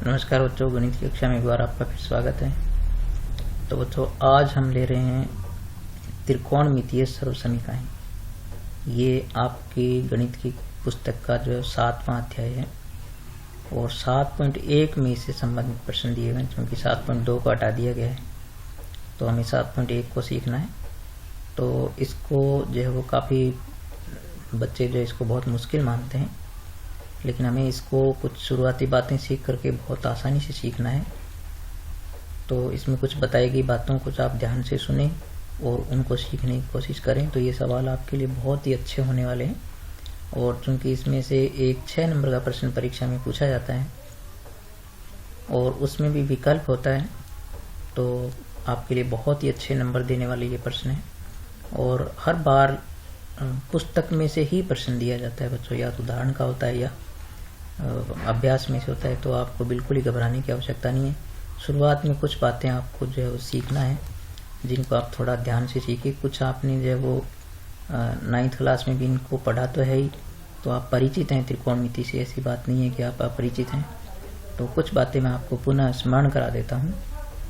नमस्कार बच्चों, गणित की कक्षा में एक बार आपका फिर स्वागत है। तो बच्चों, आज हम ले रहे हैं त्रिकोणमितीय सर्वसमीकरण। ये आपकी गणित की पुस्तक का जो 7वां अध्याय है और 7.1 में इससे संबंधित प्रश्न दिए गए, क्योंकि 7.2 को हटा दिया गया है तो हमें 7.1 को सीखना है। तो इसको जो है वो काफ़ी बच्चे जो इसको बहुत मुश्किल मानते हैं, लेकिन हमें इसको कुछ शुरुआती बातें सीख करके बहुत आसानी से सीखना है। तो इसमें कुछ बताई गई बातों को आप ध्यान से सुने और उनको सीखने की कोशिश करें, तो ये सवाल आपके लिए बहुत ही अच्छे होने वाले हैं। और चूंकि इसमें से एक 6 नंबर का प्रश्न परीक्षा में पूछा जाता है और उसमें भी विकल्प होता है, तो आपके लिए बहुत ही अच्छे नंबर देने वाले ये प्रश्न है। और हर बार पुस्तक में से ही प्रश्न दिया जाता है बच्चों, या तो उदाहरण का होता है या अभ्यास में से होता है। तो आपको बिल्कुल ही घबराने की आवश्यकता नहीं है। शुरुआत में कुछ बातें आपको जो है वो सीखना है, जिनको आप थोड़ा ध्यान से सीखिए। कुछ आपने जो है वो 9th क्लास में भी इनको पढ़ा तो है ही, तो आप परिचित हैं त्रिकोणमिति से, ऐसी बात नहीं है कि आप अपरिचित हैं। तो कुछ बातें मैं आपको पुनः स्मरण करा देता हूँ,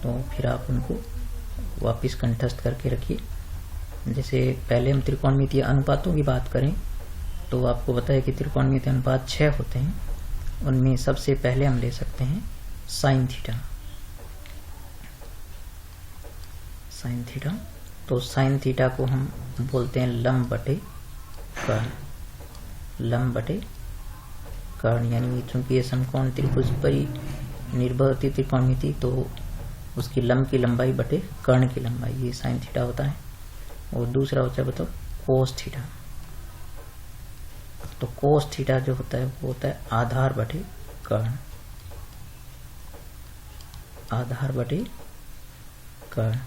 तो फिर आप उनको वापस कंठस्थ करके रखिए। जैसे पहले हम त्रिकोणमितीय अनुपातों की बात करें तो आपको बताया कि त्रिकोणमितीय अनुपात 6 होते हैं। उनमें सबसे पहले हम ले सकते हैं साइन थीटा। साइन थीटा, तो साइन थीटा को हम बोलते हैं लंब बटे कर्ण। लंब बटे कर्ण, यानी चूंकि ये समकोण त्रिभुज पर ही निर्भर होती त्रिकोणमिति, तो उसकी लंब की लंबाई बटे कर्ण की लंबाई, ये साइन थीटा होता है। और दूसरा होता है बताओ कोस थीटा। तो कोस थीटा जो होता है वो होता है आधार बटे कर्ण। आधार बटे कर्ण।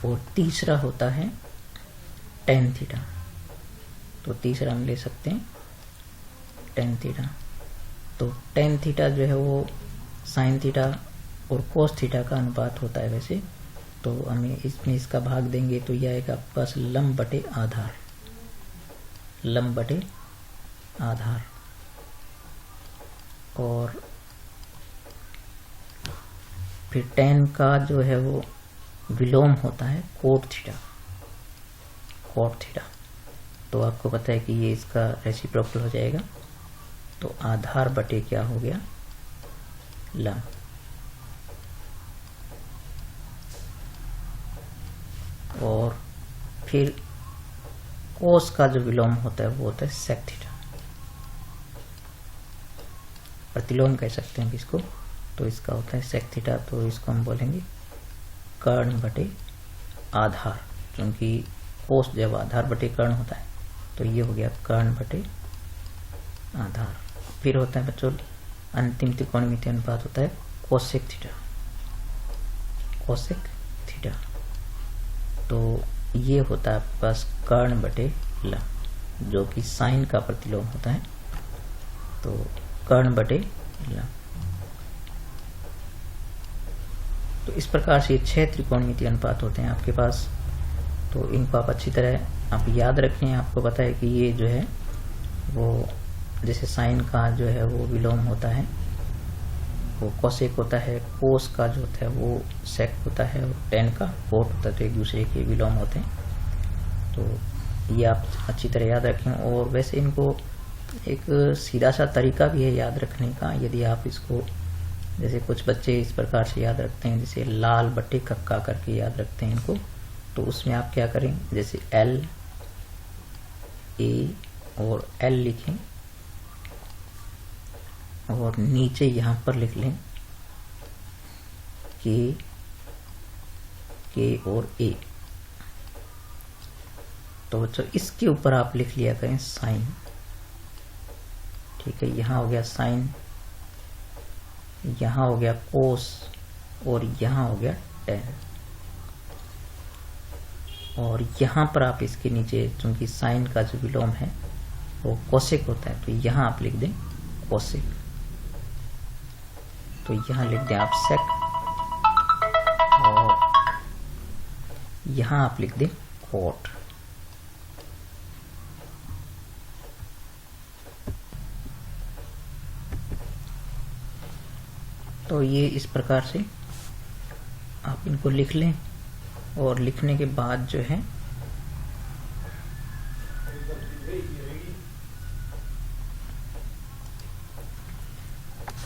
और तीसरा होता है टेन थीटा। तो तीसरा हम ले सकते हैं टेन थीटा। तो टेन थीटा जो है वो साइन थीटा और कोस थीटा का अनुपात होता है वैसे, तो हमें इसमें इसका भाग देंगे तो यह आएगा आपके पास लंब बटे आधार। लंब बटे आधार। और फिर टेन का जो है वो विलोम होता है कोट थीटा। कोट थीटा, तो आपको पता है कि ये इसका रेसिप्रोकल हो जाएगा, तो आधार बटे क्या हो गया, लंब। और फिर कोस का जो विलोम होता है वो होता है सेक थीटा। प्रतिलोम कह सकते हैं इसको, तो इसका होता है सेक थीटा। तो इसको हम बोलेंगे कर्ण बटे आधार, क्योंकि कोस जब आधार बटे कर्ण होता है तो ये हो गया कर्ण बटे आधार। फिर होता है बच्चों अंतिम त्रिकोणमितीय अनुपात होता है कोसेक थीटा। कोसेक थीटा, तो ये होता है आपके पास कर्ण बटे लंब, जो कि साइन का प्रतिलोम होता है। तो कर्ण बटे लंब। तो इस प्रकार से 6 त्रिकोणमितीय अनुपात होते हैं आपके पास। तो इनको आप अच्छी तरह आप याद रखें। आपको पता है कि ये जो है वो जैसे साइन का जो है वो विलोम होता है वो कोसेक होता है, कोस का जो होता है वो सेक होता है, और टेन का कोट होता है, तो एक दूसरे के विलोम होते हैं। तो ये आप अच्छी तरह याद रखें। और वैसे इनको एक सीधा सा तरीका भी है याद रखने का। यदि आप इसको, जैसे कुछ बच्चे इस प्रकार से याद रखते हैं, जैसे लाल बटे कक्का करके याद रखते हैं इनको, तो उसमें आप क्या करें, जैसे एल ए और एल लिखें और नीचे यहां पर लिख लें के और ए। तो बच्चों इसके ऊपर आप लिख लिया करें साइन। ठीक है, यहां हो गया साइन, यहां हो गया कोस और यहां हो गया टेन। और यहां पर आप इसके नीचे, चूंकि साइन का जो विलोम है वो कोसेक होता है, तो यहां आप लिख दें कोसेक। तो यहां लिख दें आप सेक, और यहां आप लिख दें कोट। तो ये इस प्रकार से आप इनको लिख लें, और लिखने के बाद जो है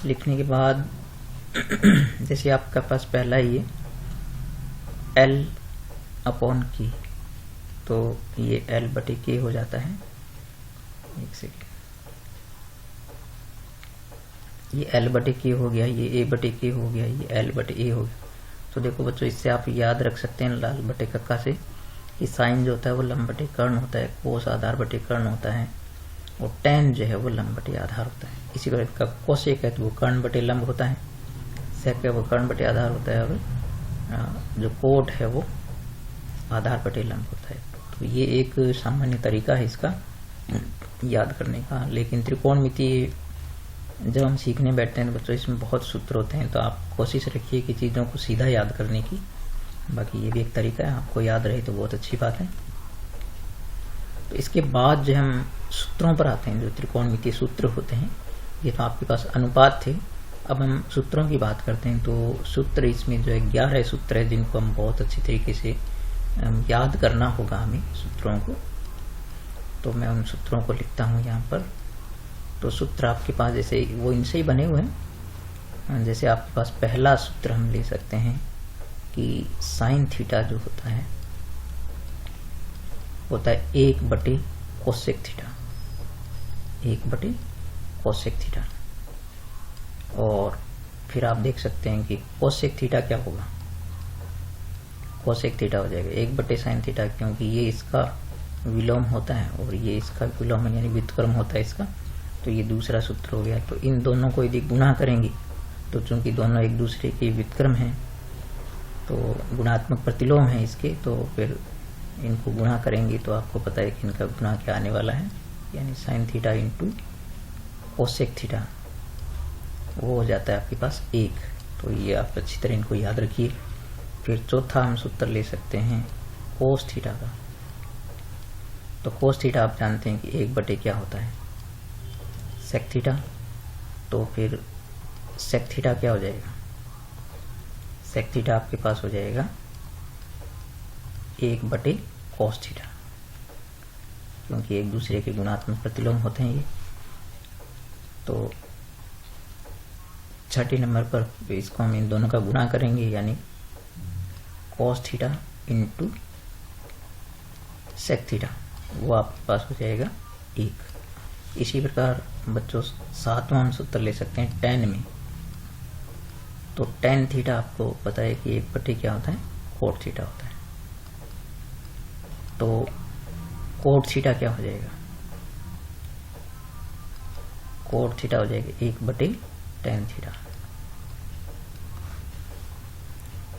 लिखने के बाद जैसे आपका पास पहला ये L अपॉन की, तो ये L/K हो जाता है। एक सेकेंड, ये L/K हो गया, ये A/K हो गया, ये L/A हो गया। तो देखो बच्चों, इससे आप याद रख सकते हैं लाल बटे कक्का से कि साइन जो होता है वो लंब बटे कर्ण होता है, कोस आधार बटे कर्ण होता है, और tan जो है वो लंब बटे आधार होता है। इसी प्रकार का कोसेक है तो वो कर्ण बटे लंब होता है, सेक है वो कर्ण बटे आधार होता है, और जो कोट है वो आधार बटे लंब होता है। तो ये एक सामान्य तरीका है इसका याद करने का। लेकिन त्रिकोणमिति जब हम सीखने बैठते हैं तो बच्चों इसमें बहुत सूत्र होते हैं, तो आप कोशिश रखिए कि चीज़ों को सीधा याद करने की। बाकी ये भी एक तरीका है, आपको याद रहे तो बहुत अच्छी बात है। तो इसके बाद जो हम सूत्रों पर आते हैं, जो त्रिकोणमितीय सूत्र होते हैं, ये तो आपके पास अनुपात थे। अब हम सूत्रों की बात करते हैं। तो सूत्र इसमें जो है 11 सूत्र है, जिनको हम बहुत अच्छी तरीके से याद करना होगा हमें सूत्रों को। तो मैं उन सूत्रों को लिखता हूँ यहाँ पर। तो सूत्र आपके पास जैसे वो इनसे ही बने हुए हैं। जैसे आपके पास पहला सूत्र हम ले सकते हैं कि साइन थीटा जो होता है 1/कोसेक थीटा, 1/कोसेक थीटा। और फिर आप देख सकते हैं कि कोसेक थीटा क्या होगा, कोसेक थीटा हो जाएगा 1/साइन थीटा, क्योंकि ये इसका विलोम होता है और ये इसका विलोम यानी व्युत्क्रम होता है इसका। तो ये दूसरा सूत्र हो गया। तो इन दोनों को यदि गुणा करेंगे तो चूंकि दोनों एक दूसरे के व्युत्क्रम हैं, तो गुणात्मक प्रतिलोम है इसके, तो फिर इनको गुणा करेंगे तो आपको पता है कि इनका गुणा क्या आने वाला है, यानी sine theta into cosec theta, वो हो जाता है आपके पास 1। तो ये आप अच्छी तरह इनको याद रखिए। फिर चौथा हम सूत्र ले सकते हैं कोस थीटा का। तो कोस थीटा आप जानते हैं कि 1/, क्या होता है, सेक थीटा। तो फिर सेक थीटा क्या हो जाएगा, सेक थीटा आपके पास हो जाएगा 1/कोस थीटा, क्योंकि एक दूसरे के गुणात्मक प्रतिलोम होते हैं ये। तो छठे नंबर पर इसको हम इन दोनों का गुणा करेंगे, यानी cos theta into sec theta, वो आपके पास हो जाएगा 1। इसी प्रकार बच्चों सातवां हम सूत्र ले सकते हैं tan में। तो tan थीटा आपको पता है कि 1/, क्या होता है, कोट थीटा होता है। तो कोट थीटा क्या हो जाएगा, कोट थीटा हो जाएगा 1/tan थीटा।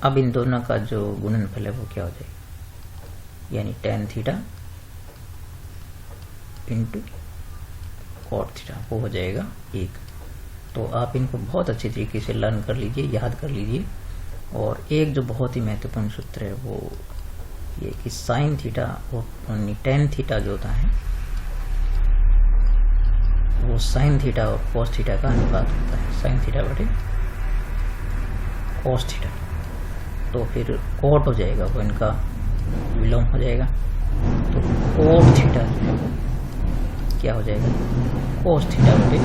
अब इन दोनों का जो गुणनफल है वो क्या हो जाएगा, यानी tan theta into cot theta, वो हो जाएगा 1। तो आप इनको बहुत अच्छी तरीके से लर्न कर लीजिए, याद कर लीजिए। और एक जो बहुत ही महत्वपूर्ण सूत्र है वो ये कि साइन थीटा और tan थीटा जो होता है वो साइन थीटा और कोस थीटा का अनुपात होता है, साइन थीटा बटे कोस थीटा। तो फिर कोट हो जाएगा, वो इनका विलोम हो जाएगा। तो कोट थीटा जो है वो क्या हो जाएगा, कोस थीटा बटे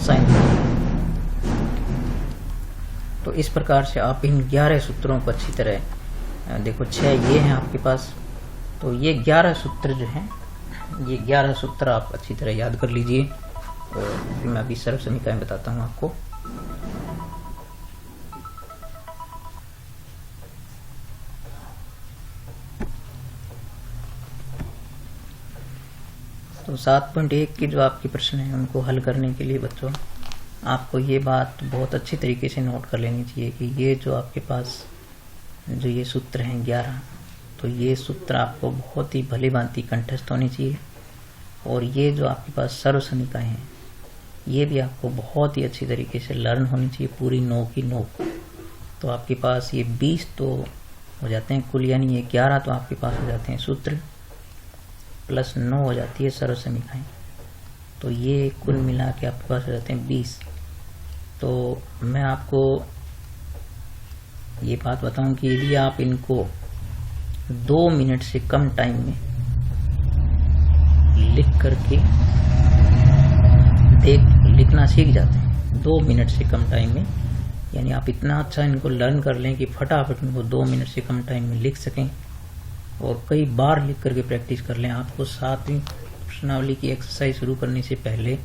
साइन थीटा। तो इस प्रकार से आप इन 11 सूत्रों को अच्छी तरह देखो, 6 ये हैं आपके पास। तो ये 11 सूत्र जो हैं, ये 11 सूत्र आप अच्छी तरह याद कर लीजिए। और फिर मैं अभी सर्व समीकरण बताता हूँ आपको। तो 7.1 की जो आपके प्रश्न है उनको हल करने के लिए बच्चों आपको ये बात बहुत अच्छी तरीके से नोट कर लेनी चाहिए कि ये जो आपके पास जो ये सूत्र हैं 11, तो ये सूत्र आपको बहुत ही भली भांति कंठस्थ होनी चाहिए। और ये जो आपके पास सर्व समीकरण हैं ये भी आपको बहुत ही अच्छी तरीके से लर्न होनी चाहिए, पूरी 9 की 9। तो आपके पास ये 20 तो हो जाते हैं कुल, यानी ये 11 तो आपके पास हो जाते हैं सूत्र, प्लस 9 हो जाती है सर्व समीकरण। तो ये कुल मिला के आपके पास हो जाते हैं 20। तो मैं आपको ये बात बताऊं कि यदि आप इनको 2 मिनट से कम टाइम में लिख करके लिखना सीख जाते हैं, 2 मिनट से कम टाइम में, यानी आप इतना अच्छा इनको लर्न कर लें कि फटाफट इनको 2 मिनट से कम टाइम में लिख सकें और कई बार लिख करके प्रैक्टिस कर लें। आपको 7वीं प्रश्नावली की एक्सरसाइज शुरू करने से पहले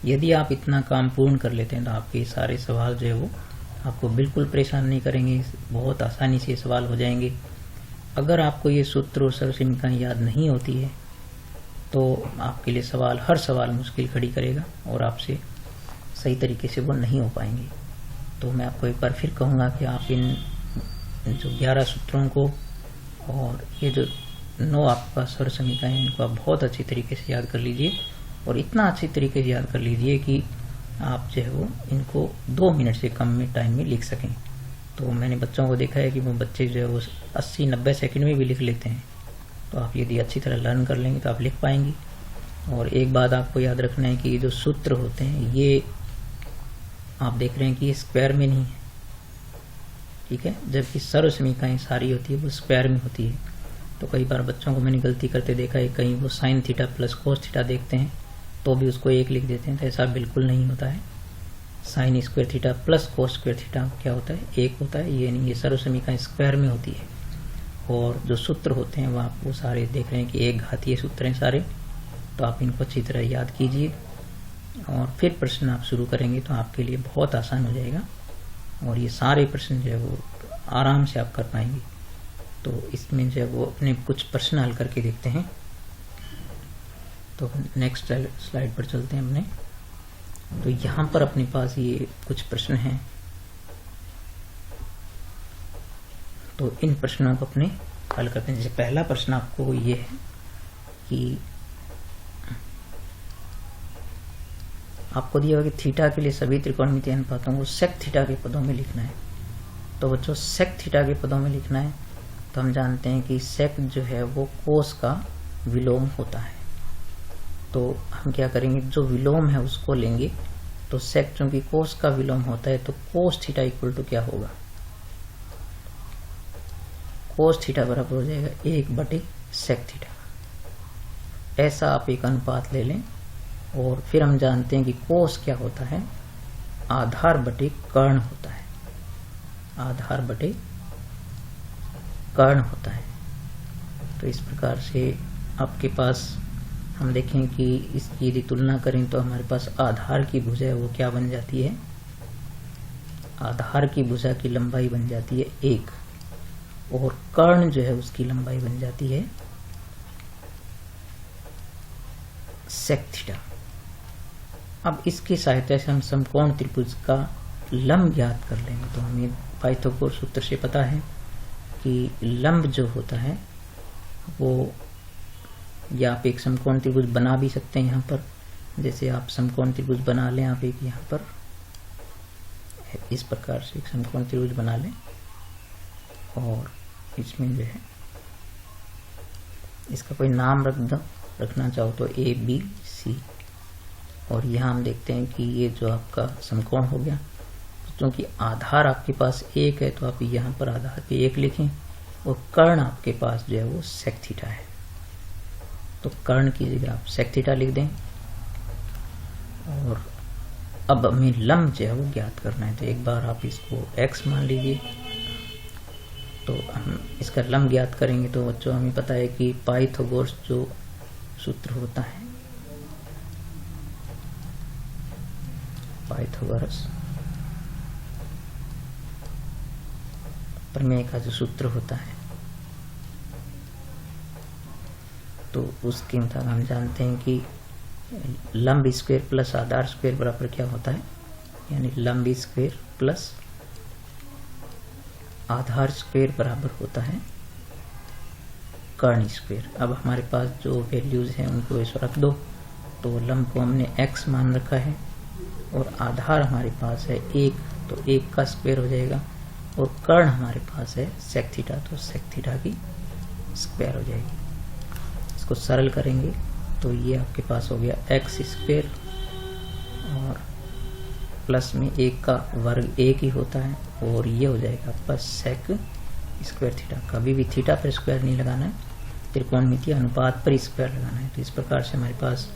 यदि आप इतना काम पूर्ण कर लेते हैं तो आपके सारे सवाल जो है वो आपको बिल्कुल परेशान नहीं करेंगे, बहुत आसानी से सवाल हो जाएंगे। अगर आपको ये सूत्र और सर्वसमीकरण याद नहीं होती है तो आपके लिए हर सवाल मुश्किल खड़ी करेगा और आपसे सही तरीके से वो नहीं हो पाएंगे। तो मैं आपको एक बार फिर कहूँगा कि आप इन जो 11 सूत्रों को और ये जो 9 आपका सर्वसमीकरण है इनको आप बहुत अच्छी तरीके से याद कर लीजिए और इतना अच्छी तरीके से याद कर लीजिए कि आप जो है वो इनको 2 मिनट से कम में टाइम में लिख सकें। तो मैंने बच्चों को देखा है कि वो बच्चे जो है वो 80-90 सेकंड में भी लिख लेते हैं। तो आप यदि अच्छी तरह लर्न कर लेंगे तो आप लिख पाएंगे। और एक बात आपको याद रखना है कि जो सूत्र होते हैं ये आप देख रहे हैं कि ये स्क्वायर में नहीं है, ठीक है, जबकि सर्वसमीकरण सारी होती है वो स्क्वायर में होती है। तो कई बार बच्चों को मैंने गलती करते देखा है, कहीं वो sine theta plus cos theta देखते हैं तो भी उसको 1 लिख देते हैं। तो ऐसा बिल्कुल नहीं होता है। Sign square theta plus cos square theta क्या होता है, 1 होता है। ये नहीं, ये सर्वसमीकरण स्क्वायर में होती है। और जो सूत्र होते हैं वो आप वो सारे देख रहे हैं कि एक घातीय सूत्र हैं सारे। तो आप इनको अच्छी तरह याद कीजिए और फिर प्रश्न आप शुरू करेंगे तो आपके लिए बहुत आसान हो जाएगा और ये सारे प्रश्न जो है वो आराम से आप कर पाएंगे। तो इसमें जो है वो अपने कुछ प्रश्न हल करके देखते हैं। तो नेक्स्ट स्लाइड पर चलते हैं अपने। तो यहाँ पर अपने पास ये कुछ प्रश्न हैं। तो इन प्रश्नों को अपने हल करते हैं। जैसे पहला प्रश्न आपको ये है कि आपको दिया होगा कि थीटा के लिए सभी त्रिकोणमितीय अनुपातों को सेक थीटा के पदों में लिखना है। तो बच्चों सेक थीटा के पदों में लिखना है तो हम जानते हैं कि सेक जो है वो कोस का विलोम होता है। तो हम क्या करेंगे, जो विलोम है उसको लेंगे। तो सेक चूंकि कोस का विलोम होता है तो कोस थीटा इक्वल टू क्या होगा, कोस थीटा बराबर हो जाएगा 1/सेक थीटा। ऐसा आप एक अनुपात ले लें। और फिर हम जानते हैं कि कोस क्या होता है, आधार बटे कर्ण होता है, आधार बटे कर्ण होता है। तो इस प्रकार से आपके पास हम देखें कि इसकी यदि तुलना करें तो हमारे पास आधार की भुजा है वो क्या बन जाती है, आधार की भुजा की लंबाई बन जाती है 1 और कर्ण जो है उसकी लंबाई बन जाती है सेक थीटा। अब इसकी सहायता से हम समकोण त्रिभुज का लंब ज्ञात कर लेंगे। तो हमें पाइथागोरस सूत्र से पता है कि लंब जो होता है वो, या आप एक समकोण त्रिभुज बना भी सकते हैं। यहाँ पर जैसे आप समकोण त्रिभुज बना लें, आप एक यहाँ पर इस प्रकार से एक समकोण त्रिभुज बना लें और इसमें जो है इसका कोई नाम रखना चाहो तो ABC। और यहाँ हम देखते हैं कि ये जो आपका समकोण हो गया। क्योंकि आधार आपके पास 1 है तो आप यहाँ पर आधार पे 1 लिखें और कर्ण आपके पास जो है वो सेक थीटा है। तो कर्ण की जगह आप सेक थीटा लिख दें। और अब हमें लंब जो है वो ज्ञात करना है। तो एक बार आप इसको x मान लीजिए। तो हम इसका लंब ज्ञात करेंगे। तो बच्चों हमें पता है कि पाइथागोरस जो सूत्र होता है, पाइथागोरस प्रमेय का जो सूत्र होता है तो उसके मुताबिक हम जानते हैं कि लंब स्क्वायर प्लस आधार स्क्वायर बराबर क्या होता है, यानी लंब स्क्वायर प्लस आधार स्क्वायर बराबर होता है कर्ण स्क्वायर। अब हमारे पास जो वैल्यूज हैं उनको ऐसा रख दो। तो लंब को हमने x मान रखा है और आधार हमारे पास है 1, तो 1 का स्क्वायर हो जाएगा। और कर्ण हमारे पास है सेक थीटा, तो सेक थीटा की स्क्वायर हो जाएगी। इसको सरल करेंगे तो ये आपके पास हो गया x स्क्वायर और प्लस में 1 का वर्ग 1 ही होता है और ये हो जाएगा आपका सेक स्क्वायर थीटा। कभी भी थीटा पर स्क्वायर नहीं लगाना है, त्रिकोणमितीय अनुपात पर स्क्वायर लगाना है। तो इस प्रकार से हमारे पास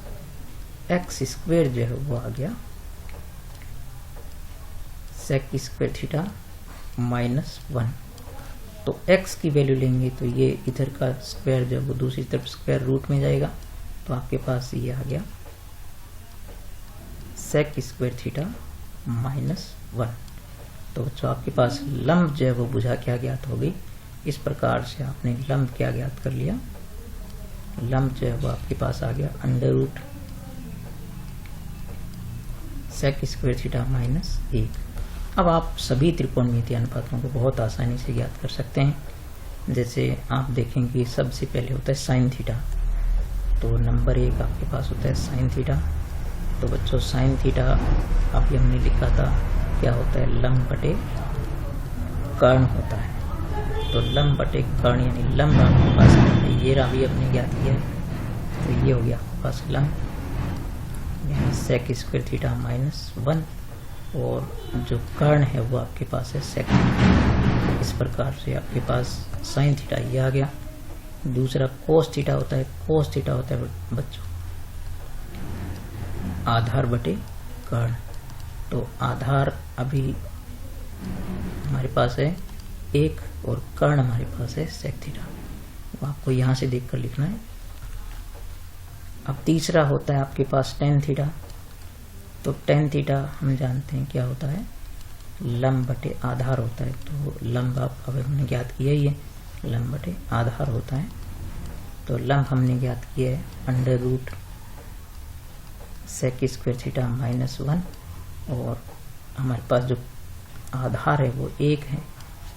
एक्स स्क्वायर जो है वो आ गया सेक स्क्वायर थीटा -1। तो x की वैल्यू लेंगे तो ये इधर का स्क्वायर जो है वो दूसरी तरफ स्क्वायर रूट में जाएगा, तो आपके पास ये आ गया सेक स्क्वायर थीटा -1। तो बच्चों आपके पास लंब जो है वो बुझा क्या ज्ञात हो गई। इस प्रकार से आपने लंब क्या ज्ञात कर लिया, लंब जो है वो आपके पास आ गया √ सेक स्क्वायर थीटा -1। अब आप सभी त्रिकोणमितीय अनुपातों को बहुत आसानी से ज्ञात कर सकते हैं। जैसे आप देखेंगे सबसे पहले होता है साइन थीटा, तो नंबर 1 आपके पास होता है साइन थीटा। तो बच्चों साइन थीटा अभी हमने लिखा था क्या होता है, लंब बटे कर्ण होता है। तो लंब बटे कर्ण यानी लंब आपके पास ये अभी हमने ज्ञात किया है, तो ये हो गया आपके पास लंब यानी सेक स्क्वायर थीटा -1, और जो कर्ण है वो आपके पास है सेक थीटा। इस प्रकार से आपके पास साइन थीटा ये आ गया। दूसरा कोस थीटा होता है, कोस थीटा होता है बच्चों आधार बटे कर्ण। तो आधार अभी हमारे पास है 1 और कर्ण हमारे पास है सेक थीटा, तो आपको यहां से देखकर लिखना है। अब तीसरा होता है आपके पास टेन थीटा। तो टेन थीटा हम जानते हैं क्या होता है, लंब बटे आधार होता है। तो लंब आप अब हमने ज्ञात किया ही है, लंब बटे आधार होता है। तो लंब हमने ज्ञात किया है √ सेक स्क्वायर थीटा -1, और हमारे पास जो आधार है वो 1 है।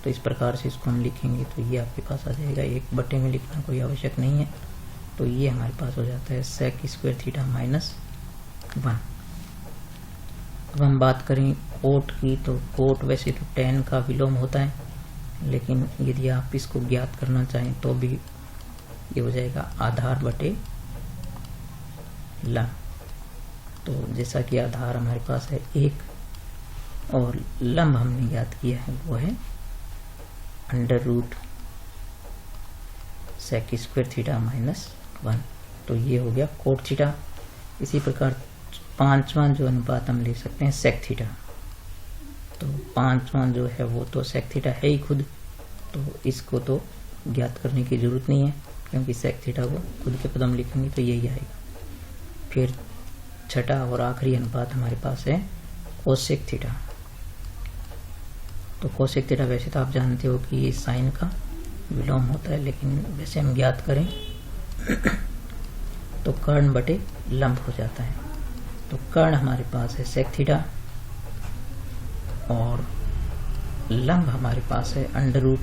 तो इस प्रकार से इसको हम लिखेंगे तो ये आपके पास आ जाएगा, 1 बटे में लिखना कोई आवश्यक नहीं है। तो ये हमारे पास हो जाता है सेक स्क्वायर थीटा -1। अब हम बात करें कोट की, तो कोट वैसे तो tan का विलोम होता है, लेकिन यदि आप इसको ज्ञात करना चाहें तो भी ये हो जाएगा आधार बटे लंब। तो जैसा कि आधार हमारे पास है 1 और लंब हमने ज्ञात किया है वो है √ सेक स्क्वायर थीटा -1। तो ये हो गया कोट थीटा। इसी प्रकार पांचवा जो अनुपात हम ले सकते हैं सेक थीटा। तो पांचवा जो है वो तो सेक थीटा है ही खुद, तो इसको तो ज्ञात करने की जरूरत नहीं है, क्योंकि सेक थीटा को खुद के पद हम लिखेंगे तो यही आएगा। फिर छठा और आखिरी अनुपात हमारे पास है कोसेक थीटा। तो कोसेक थीटा वैसे तो आप जानते हो कि ये साइन का विलोम होता है, लेकिन वैसे हम ज्ञात करें तो कर्ण बटे लंब हो जाता है। तो कर्ण हमारे पास है सेक थीटा और लंब हमारे पास है √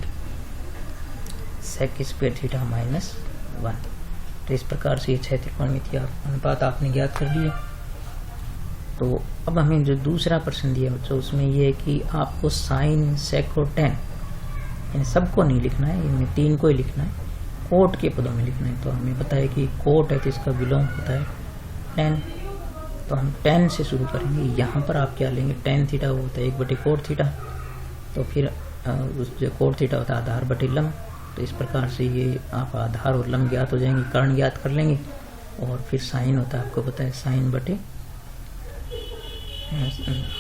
सेक स्क्वायर थीटा -1। तो इस प्रकार से ये 6 त्रिकोणमितीय अनुपात आपने ज्ञात कर लिए। तो अब हमें जो दूसरा प्रश्न दिया बच्चों उसमें ये है कि आपको साइन, सेक और टेन इन सबको नहीं लिखना है, इनमें 3 को ही लिखना है, कोट के पदों में लिखना है। तो हमें पता है कि कोट है तो इसका विलोम होता है टेन। तो हम टेन से शुरू करेंगे। यहाँ पर आप क्या लेंगे, टेन थीटा वो होता है 1 बटे कोट थीटा। तो फिर उस जो कोट थीटा होता है आधार बटे लंब। तो इस प्रकार से ये आप आधार और लंब ज्ञात हो जाएंगे, कर्ण ज्ञात कर लेंगे। और फिर साइन होता है, आपको पता है साइन बटे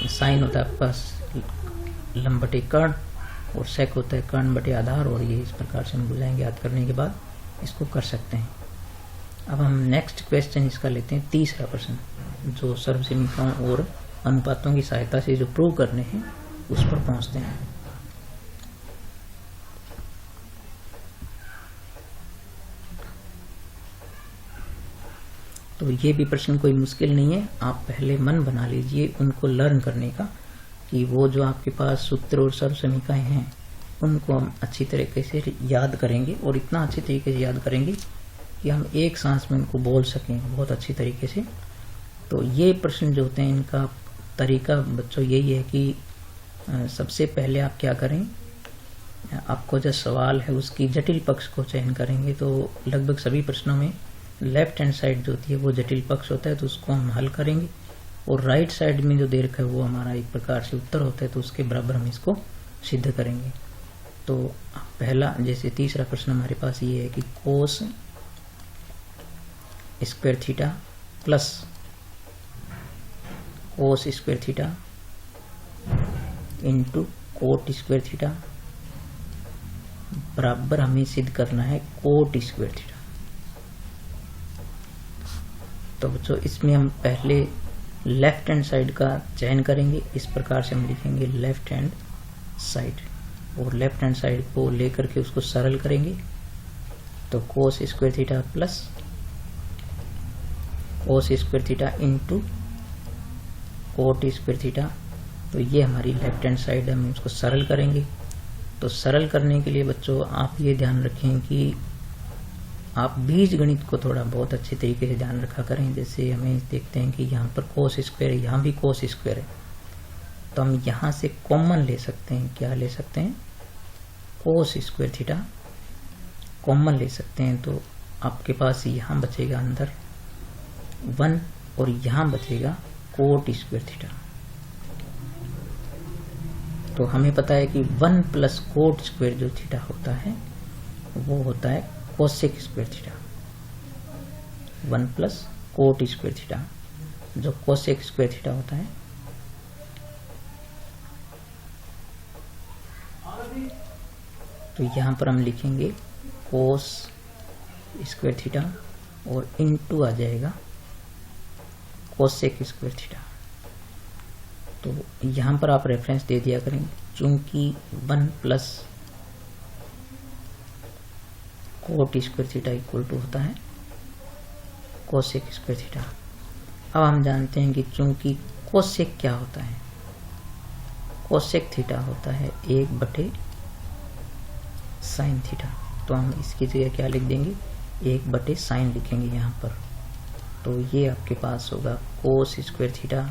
साइन होता है आपके पास लंब बटे कर्ण, और सेक होता है कर्ण बटे आधार। और ये इस प्रकार से हम बुझाएंगे, याद करने के बाद इसको कर सकते हैं। अब हम नेक्स्ट क्वेश्चन इसका लेते हैं, तीसरा प्रश्न, जो सर्वसमीकरणों और अनुपातों की सहायता से जो प्रूव करने हैं उस पर पहुंचते हैं। तो ये भी प्रश्न कोई मुश्किल नहीं है, आप पहले मन बना लीजिए उनको लर्न करने का, कि वो जो आपके पास सूत्र और सर्वसमीकरण हैं उनको हम अच्छी तरीके से याद करेंगे, और इतना अच्छी तरीके से याद करेंगे कि हम एक सांस में उनको बोल सकें बहुत अच्छी तरीके से। तो ये प्रश्न जो होते हैं इनका तरीका बच्चों यही है कि सबसे पहले आप क्या करें, आपको जो सवाल है उसकी जटिल पक्ष को चयन करेंगे। तो लगभग सभी प्रश्नों में लेफ्ट हैंड साइड जो होती है वो जटिल पक्ष होता है, तो उसको हम हल करेंगे। और राइट साइड में जो दे रखा है वो हमारा एक प्रकार से उत्तर होता है, तो उसके बराबर हम इसको सिद्ध करेंगे। तो पहला, जैसे तीसरा प्रश्न हमारे पास ये है कि कोस square theta plus cos square theta into coat square theta बराबर हमें सिद्ध करना है कोट स्क्वायर थीटा। तो बच्चों इसमें हम पहले लेफ्ट हैंड साइड का चयन करेंगे। इस प्रकार से हम लिखेंगे लेफ्ट हैंड साइड, और लेफ्ट हैंड साइड को लेकर के उसको सरल करेंगे। तो कोस square theta plus cos square theta into coat square theta, तो ये हमारी लेफ्ट हैंड साइड है, हम उसको सरल करेंगे। तो सरल करने के लिए बच्चों आप ये ध्यान रखें कि आप बीज गणित को थोड़ा बहुत अच्छे तरीके से ध्यान रखा करें। जैसे हमें देखते हैं कि यहाँ पर कोस स्क्वायर है, यहाँ भी कोस स्क्वायर है, तो हम यहाँ से कॉमन ले सकते हैं। क्या ले सकते हैं? कोस स्क्वायर थीटा कॉमन ले सकते हैं। तो आपके पास यहाँ बचेगा अंदर 1 और यहाँ बचेगा कोट स्क्वायर थीटा। तो हमें पता है कि 1 प्लस कोट स्क्वायर जो थीटा होता है वो होता है cosec square theta. 1 plus cot square theta जो कोसेक स्क्वायर थीटा होता है। तो यहाँ पर हम लिखेंगे कोस स्क्वायर थीटा और इनटू आ जाएगा कोसेक स्क्वायर थीटा। तो यहाँ पर आप रेफरेंस दे दिया करें, चूंकि 1 plus cot square theta equal to होता है कोसेक स्क्वायर थीटा। अब हम जानते हैं कि चूंकि कोसेक क्या होता है, कोसेक थीटा होता है 1/sin थीटा। तो हम इसकी जगह क्या लिख देंगे? 1/sin लिखेंगे यहाँ पर। तो ये आपके पास होगा कोस square theta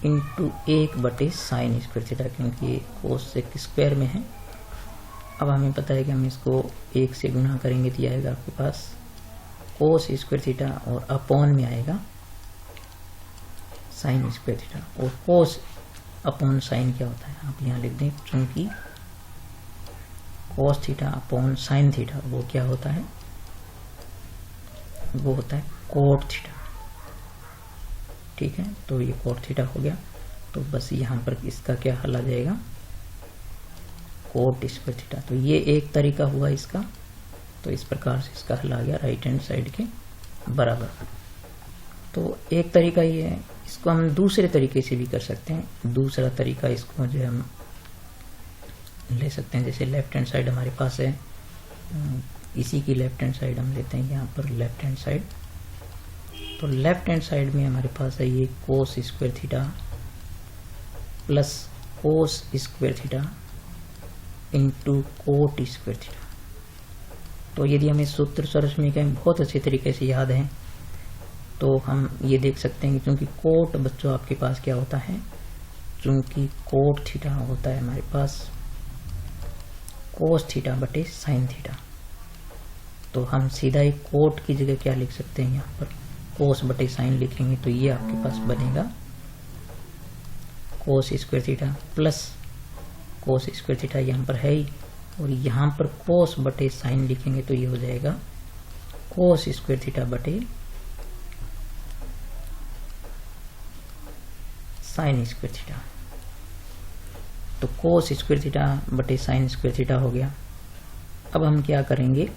into 1/sin square theta, क्योंकि ये कोसेक स्क्वायर में है। अब हमें पता है कि हम इसको 1 से गुणा करेंगे तो आएगा आपके पास कोस स्क्वायर थीटा और अपॉन में आएगा साइन स्क्वायर थीटा। और कोस अपॉन साइन क्या होता है आप यहाँ लिख दें, चूंकि cos theta upon sine theta वो क्या होता है? वो होता है कोट थीटा। ठीक है, तो ये कोट थीटा हो गया। तो बस यहाँ पर इसका क्या हल आ जाएगा? Coat square theta. तो ये एक तरीका हुआ इसका। तो इस प्रकार से इसका हल आ गया राइट हैंड साइड के बराबर। तो एक तरीका ये है, इसको हम दूसरे तरीके से भी कर सकते हैं। दूसरा तरीका इसको जो हम ले सकते हैं, जैसे लेफ्ट हैंड साइड हमारे पास है, इसी की लेफ्ट हैंड साइड हम लेते हैं यहाँ पर लेफ्ट हैंड साइड। तो लेफ्ट हैंड साइड में हमारे पास है ये cos square theta plus cos square theta into coat square theta. तो यदि हमें सूत्र सर्वसमीकरण में बहुत अच्छे तरीके से याद है तो हम ये देख सकते हैं कि चूंकि कोट बच्चों आपके पास क्या होता है, चूंकि कोट थीटा होता है हमारे पास कोस थीटा बटे साइन थीटा। तो हम सीधा ही कोट की जगह क्या लिख सकते हैं, यहाँ पर कोस बटे साइन लिखेंगे। तो ये आपके पास बनेगा कोस square theta plus cos square theta यहाँ पर है ही, और यहाँ पर कोस बटे साइन लिखेंगे तो ये हो जाएगा कोस स्क्वायर थीटा बटे साइन स्क्वायर थीटा। तो कोस स्क्वायर थीटा बटे साइन स्क्वायर थीटा हो गया। अब हम क्या करेंगे,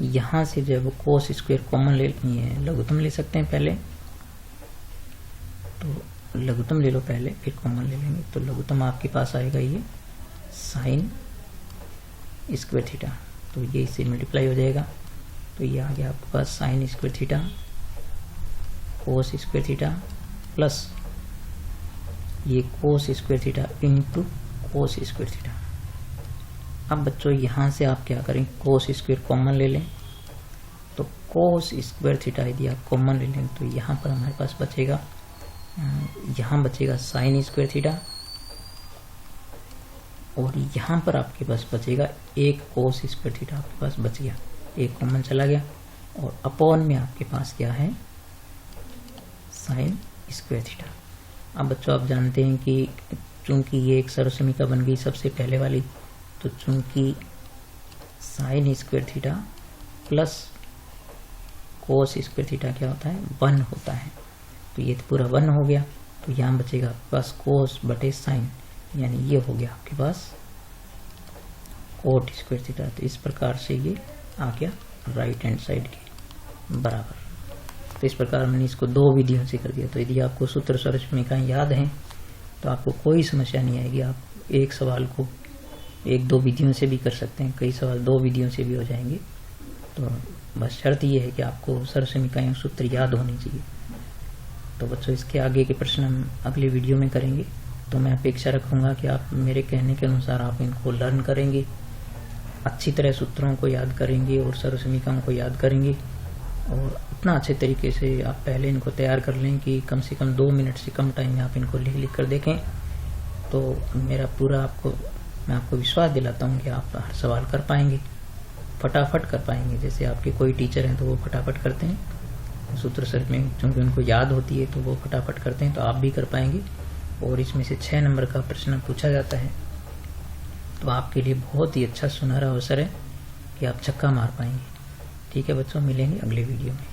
यहाँ से जब कोस स्क्वायर कॉमन ले है, लघुत्तम ले सकते हैं पहले। तो लघुत्तम ले लो पहले, फिर कॉमन ले लेंगे। तो लघुत्तम आपके पास आएगा ये साइन स्क्वायर थीटा। तो ये इससे मल्टीप्लाई हो जाएगा। तो ये आ गया आपके पास sine square theta cos square theta plus ये cos square theta into cos square theta. अब बच्चों यहाँ से आप क्या करें, कोस स्क्वायर कॉमन ले लें। तो कोस स्क्वायर थीटा यदि आप कॉमन ले लें तो यहाँ पर हमारे पास बचेगा, यहाँ बचेगा साइन स्क्वायर थीटा, और यहाँ पर आपके पास बचेगा एक कोस स्क्वायर थीटा आपके पास बच गया, एक कॉमन चला गया, और अपॉन में आपके पास क्या है साइन स्क्वायर थीटा। अब बच्चों आप जानते हैं कि चूंकि ये एक सर्वसमीका बन गई सबसे पहले वाली, तो चूंकि sign square theta plus cos square theta क्या होता है, 1 होता है। तो ये तो पूरा 1 हो गया, तो यहाँ बचेगा आपके पास कोस बटे साइन, यानी ये हो गया आपके पास कोट स्क्वायर थीटा। तो इस प्रकार से ये आ गया राइट हैंड साइड के बराबर। तो इस प्रकार हमने इसको 2 विधियों से कर दिया। तो यदि आपको सूत्र सर्वसमीकाएं याद हैं तो आपको कोई समस्या नहीं आएगी। आप एक सवाल को 1-2 विधियों से भी कर सकते हैं, कई सवाल 2 विधियों से भी हो जाएंगे। तो बस शर्त ये है कि आपको सर्वसमीकाएं सूत्र याद होने चाहिए। तो बच्चों इसके आगे के प्रश्न हम अगले वीडियो में करेंगे। तो मैं अपेक्षा रखूंगा कि आप मेरे कहने के अनुसार आप इनको लर्न करेंगे, अच्छी तरह सूत्रों को याद करेंगे और सर्वसमीकाओं को याद करेंगे, और इतना अच्छे तरीके से आप पहले इनको तैयार कर लें कि कम से कम 2 मिनट से कम टाइम में आप इनको लिख कर देखें। तो मेरा पूरा मैं आपको विश्वास दिलाता हूँ कि आप हर सवाल कर पाएंगे, फटाफट कर पाएंगे। जैसे आपके कोई टीचर हैं तो वो फटाफट करते हैं सूत्र सर्च में, क्योंकि उनको याद होती है तो वो फटाफट करते हैं, तो आप भी कर पाएंगे। और इसमें से 6 नंबर का प्रश्न पूछा जाता है, तो आपके लिए बहुत ही अच्छा सुनहरा अवसर है कि आप छक्का मार पाएंगे। ठीक है बच्चों, मिलेंगे अगले वीडियो में।